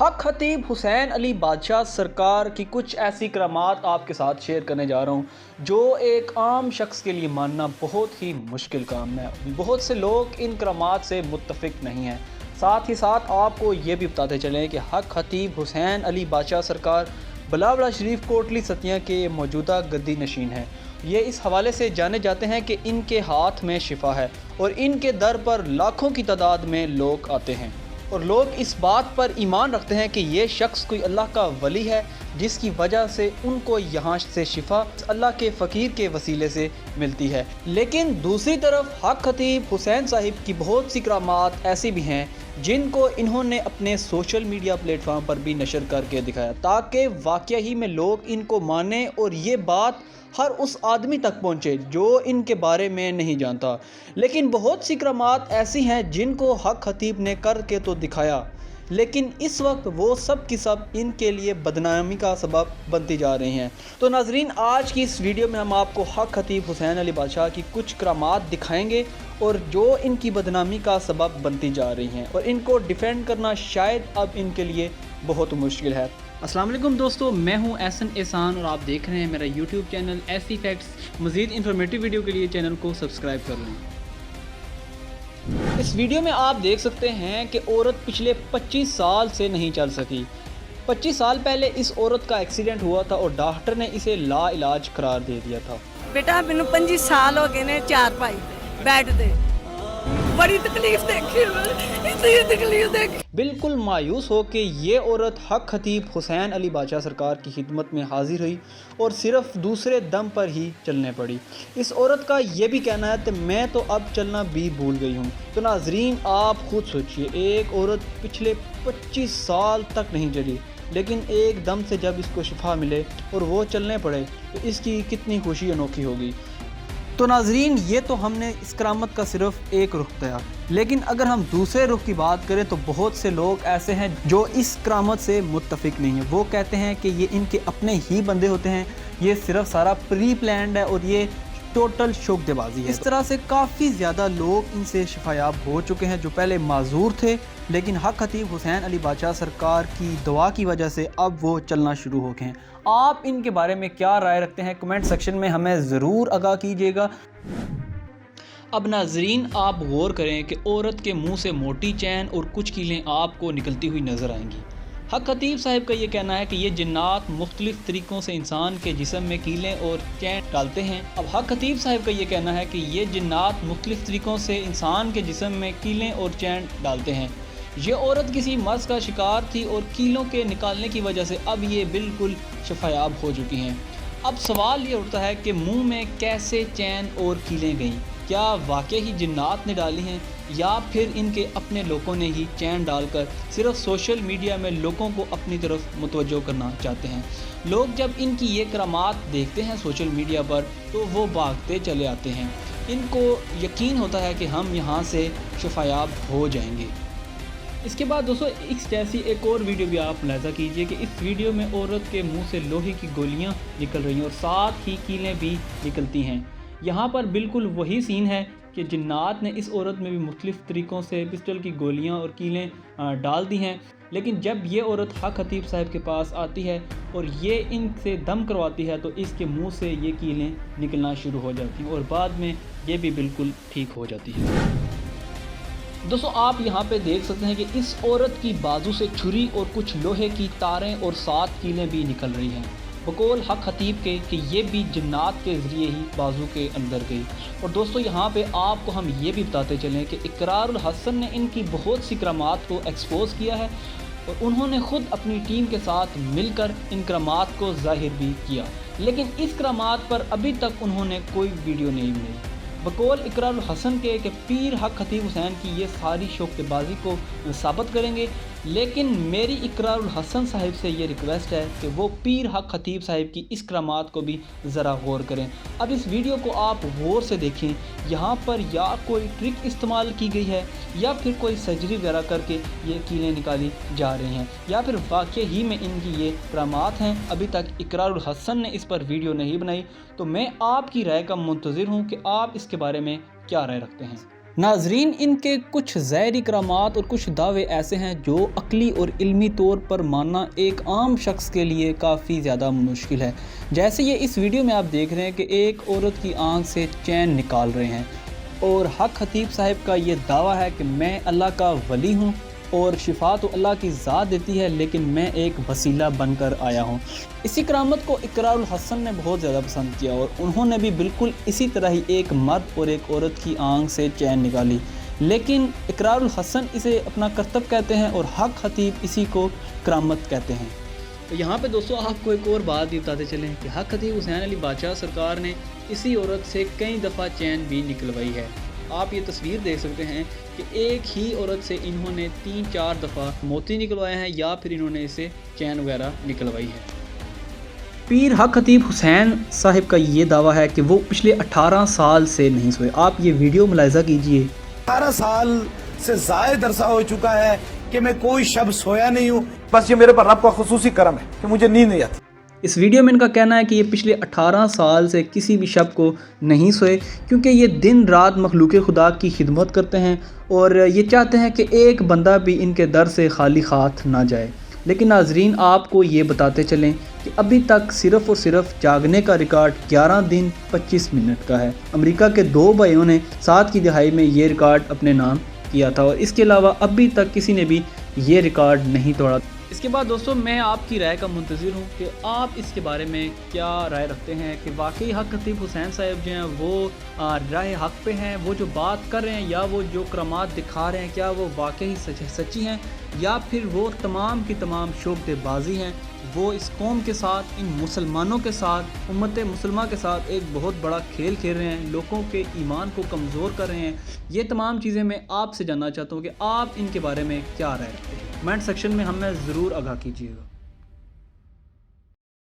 حق خطیب حسین علی بادشاہ سرکار کی کچھ ایسی کرامات آپ کے ساتھ شیئر کرنے جا رہا ہوں جو ایک عام شخص کے لیے ماننا بہت ہی مشکل کام ہے۔ بہت سے لوگ ان کرامات سے متفق نہیں ہیں۔ ساتھ ہی ساتھ آپ کو یہ بھی بتاتے چلیں کہ حق خطیب حسین علی بادشاہ سرکار بلاولہ شریف کوٹلی ستیاں کے موجودہ گدی نشین ہیں۔ یہ اس حوالے سے جانے جاتے ہیں کہ ان کے ہاتھ میں شفا ہے اور ان کے در پر لاکھوں کی تعداد میں لوگ آتے ہیں، اور لوگ اس بات پر ایمان رکھتے ہیں کہ یہ شخص کوئی اللہ کا ولی ہے، جس کی وجہ سے ان کو یہاں سے شفا اللہ کے فقیر کے وسیلے سے ملتی ہے۔ لیکن دوسری طرف حق خطیب حسین صاحب کی بہت سی کرامات ایسی بھی ہیں جن کو انہوں نے اپنے سوشل میڈیا پلیٹ فارم پر بھی نشر کر کے دکھایا، تاکہ واقعہ ہی میں لوگ ان کو مانیں اور یہ بات ہر اس آدمی تک پہنچے جو ان کے بارے میں نہیں جانتا۔ لیکن بہت سی کرامات ایسی ہیں جن کو حق خطیب نے کر کے تو دکھایا، لیکن اس وقت وہ سب کی سب ان کے لیے بدنامی کا سبب بنتی جا رہی ہیں۔ تو ناظرین، آج کی اس ویڈیو میں ہم آپ کو حق خطیب حسین علی بادشاہ کی کچھ کرامات دکھائیں گے اور جو ان کی بدنامی کا سبب بنتی جا رہی ہیں، اور ان کو ڈیفینڈ کرنا شاید اب ان کے لیے بہت مشکل ہے۔ السلام علیکم دوستو، میں ہوں احسن احسان اور آپ دیکھ رہے ہیں میرا یوٹیوب چینل ایسی فیکٹس۔ مزید انفارمیٹیو ویڈیو کے لیے چینل کو سبسکرائب کر لیں۔ اس ویڈیو میں آپ دیکھ سکتے ہیں کہ عورت پچھلے 25 سال سے نہیں چل سکی۔ 25 سال پہلے اس عورت کا ایکسیڈنٹ ہوا تھا اور ڈاکٹر نے اسے لا علاج قرار دے دیا تھا۔ بیٹا مینوں 25 سال ہو گئے نے چار پائی بیڈ تے، بڑی تکلیف دیکھی، اتنی تکلیف دیکھی۔ بالکل مایوس ہو کے یہ عورت حق خطیب حسین علی بادشاہ سرکار کی خدمت میں حاضر ہوئی اور صرف دوسرے دم پر ہی چلنے پڑی۔ اس عورت کا یہ بھی کہنا ہے کہ میں تو اب چلنا بھی بھول گئی ہوں۔ تو ناظرین، آپ خود سوچئے، ایک عورت پچھلے 25 سال تک نہیں چلی، لیکن ایک دم سے جب اس کو شفا ملے اور وہ چلنے پڑے تو اس کی کتنی خوشی انوکھی ہوگی۔ تو ناظرین، یہ تو ہم نے اس کرامت کا صرف ایک رخ دیا، لیکن اگر ہم دوسرے رخ کی بات کریں تو بہت سے لوگ ایسے ہیں جو اس کرامت سے متفق نہیں ہیں۔ وہ کہتے ہیں کہ یہ ان کے اپنے ہی بندے ہوتے ہیں، یہ صرف سارا پری پلانڈ ہے اور یہ ٹوٹل شوق دے بازی ہے۔ اس طرح سے کافی زیادہ لوگ ان سے شفایاب ہو چکے ہیں جو پہلے معذور تھے، لیکن حق خطیب حسین علی بادشاہ سرکار کی دعا کی وجہ سے اب وہ چلنا شروع ہو گئے ہیں۔ آپ ان کے بارے میں کیا رائے رکھتے ہیں؟ کمنٹ سیکشن میں ہمیں ضرور آگاہ کیجیے گا۔ اب ناظرین، آپ غور کریں کہ عورت کے منہ سے موٹی چین اور کچھ کیلیں آپ کو نکلتی ہوئی نظر آئیں گی۔ حق خطیب صاحب کا یہ کہنا ہے کہ یہ جنات مختلف طریقوں سے انسان کے جسم میں کیلیں اور چین ڈالتے ہیں۔ اب حق خطیب صاحب کا یہ کہنا ہے کہ یہ جنات مختلف طریقوں سے انسان کے جسم میں کیلیں اور چین ڈالتے ہیں۔ یہ عورت کسی مرض کا شکار تھی اور کیلوں کے نکالنے کی وجہ سے اب یہ بالکل شفایاب ہو چکی ہیں۔ اب سوال یہ اٹھتا ہے کہ منہ میں کیسے چین اور کیلیں گئیں؟ کیا واقعی ہی جنات نے ڈالی ہیں، یا پھر ان کے اپنے لوگوں نے ہی چین ڈال کر صرف سوشل میڈیا میں لوگوں کو اپنی طرف متوجہ کرنا چاہتے ہیں؟ لوگ جب ان کی یہ کرامات دیکھتے ہیں سوشل میڈیا پر تو وہ بھاگتے چلے آتے ہیں۔ ان کو یقین ہوتا ہے کہ ہم یہاں سے شفایاب ہو جائیں گے۔ اس کے بعد دوستو، اس جیسی ایک اور ویڈیو بھی آپ ملاحظہ کیجئے کہ اس ویڈیو میں عورت کے منہ سے لوہے کی گولیاں نکل رہی ہیں اور ساتھ ہی کیلیں بھی نکلتی ہیں۔ یہاں پر بالکل وہی سین ہے کہ جنات نے اس عورت میں بھی مختلف طریقوں سے پسٹل کی گولیاں اور کیلیں ڈال دی ہیں، لیکن جب یہ عورت حق خطیب صاحب کے پاس آتی ہے اور یہ ان سے دم کرواتی ہے تو اس کے منہ سے یہ کیلیں نکلنا شروع ہو جاتی ہیں اور بعد میں یہ بھی بالکل ٹھیک ہو جاتی ہے۔ دوستو، آپ یہاں پہ دیکھ سکتے ہیں کہ اس عورت کی بازو سے چھری اور کچھ لوہے کی تاریں اور 7 کیلیں بھی نکل رہی ہیں، بقول حق خطیب کے کہ یہ بھی جنات کے ذریعے ہی بازو کے اندر گئی۔ اور دوستو، یہاں پہ آپ کو ہم یہ بھی بتاتے چلیں کہ اقرار الحسن نے ان کی بہت سی کرامات کو ایکسپوز کیا ہے اور انہوں نے خود اپنی ٹیم کے ساتھ مل کر ان کرامات کو ظاہر بھی کیا، لیکن اس کرامات پر ابھی تک انہوں نے کوئی ویڈیو نہیں بنائی۔ بقول اقرار الحسن کے کہ پیر حق خطیب حسین کی یہ ساری شوق بازی کو ثابت کریں گے، لیکن میری اقرار الحسن صاحب سے یہ ریکویسٹ ہے کہ وہ پیر حق خطیب صاحب کی اس کرامات کو بھی ذرا غور کریں۔ اب اس ویڈیو کو آپ غور سے دیکھیں، یہاں پر یا کوئی ٹرک استعمال کی گئی ہے یا پھر کوئی سرجری وغیرہ کر کے یہ کیلیں نکالی جا رہی ہیں، یا پھر واقعی ہی میں ان کی یہ کرامات ہیں۔ ابھی تک اقرار الحسن نے اس پر ویڈیو نہیں بنائی، تو میں آپ کی رائے کا منتظر ہوں کہ آپ اس کے بارے میں کیا رائے رکھتے ہیں۔ ناظرین، ان کے کچھ ظاہری کرامات اور کچھ دعوے ایسے ہیں جو عقلی اور علمی طور پر ماننا ایک عام شخص کے لیے کافی زیادہ مشکل ہے۔ جیسے یہ اس ویڈیو میں آپ دیکھ رہے ہیں کہ ایک عورت کی آنکھ سے چین نکال رہے ہیں، اور حق خطیب صاحب کا یہ دعویٰ ہے کہ میں اللہ کا ولی ہوں اور شفا تو اللہ کی ذات دیتی ہے، لیکن میں ایک وسیلہ بن کر آیا ہوں۔ اسی کرامت کو اقرار الحسن نے بہت زیادہ پسند کیا، اور انہوں نے بھی بالکل اسی طرح ہی ایک مرد اور ایک عورت کی آنکھ سے چین نکالی، لیکن اقرار الحسن اسے اپنا کرتب کہتے ہیں اور حق خطیب اسی کو کرامت کہتے ہیں۔ تو یہاں پہ دوستو آپ کو ایک اور بات بھی بتاتے چلیں کہ حق خطیب حسین علی بادشاہ سرکار نے اسی عورت سے کئی دفعہ چین بھی نکلوائی ہے۔ آپ یہ تصویر دیکھ سکتے ہیں کہ ایک ہی عورت سے انہوں نے 3-4 دفعہ موتی نکلوائے ہیں، یا پھر انہوں نے اسے چین وغیرہ نکلوائی ہے۔ پیر حق خطیب حسین صاحب کا یہ دعویٰ ہے کہ وہ پچھلے 18 سال سے نہیں سوئے۔ آپ یہ ویڈیو ملاحظہ کیجئے۔ 18 سال سے زائد عرصہ ہو چکا ہے کہ میں کوئی شب سویا نہیں ہوں۔ بس یہ میرے پر رب کا خصوصی کرم ہے کہ مجھے نیند نہیں آتی۔ اس ویڈیو میں ان کا کہنا ہے کہ یہ پچھلے 18 سال سے کسی بھی شب کو نہیں سوئے، کیونکہ یہ دن رات مخلوق خدا کی خدمت کرتے ہیں اور یہ چاہتے ہیں کہ ایک بندہ بھی ان کے در سے خالی ہاتھ نہ جائے۔ لیکن ناظرین، آپ کو یہ بتاتے چلیں کہ ابھی تک صرف اور صرف جاگنے کا ریکارڈ 11 دن 25 منٹ کا ہے۔ امریکہ کے 2 بھائیوں نے 7 کی دہائی میں یہ ریکارڈ اپنے نام کیا تھا، اور اس کے علاوہ ابھی تک کسی نے بھی یہ ریکارڈ نہیں توڑا۔ اس کے بعد دوستو میں آپ کی رائے کا منتظر ہوں کہ آپ اس کے بارے میں کیا رائے رکھتے ہیں کہ واقعی حق خطیب حسین صاحب جو ہیں وہ راہ حق پہ ہیں، وہ جو بات کر رہے ہیں یا وہ جو کرامات دکھا رہے ہیں کیا وہ واقعی سچی ہیں، یا پھر وہ تمام کی تمام شعبدے بازی ہیں، وہ اس قوم کے ساتھ، ان مسلمانوں کے ساتھ، امت مسلمہ کے ساتھ ایک بہت بڑا کھیل کھیل رہے ہیں، لوگوں کے ایمان کو کمزور کر رہے ہیں۔ یہ تمام چیزیں میں آپ سے جاننا چاہتا ہوں کہ آپ ان کے بارے میں کیا رائے رکھتے ہیں۔ کمنٹ سیکشن میں ہمیں ضرور آگاہ کیجیے گا۔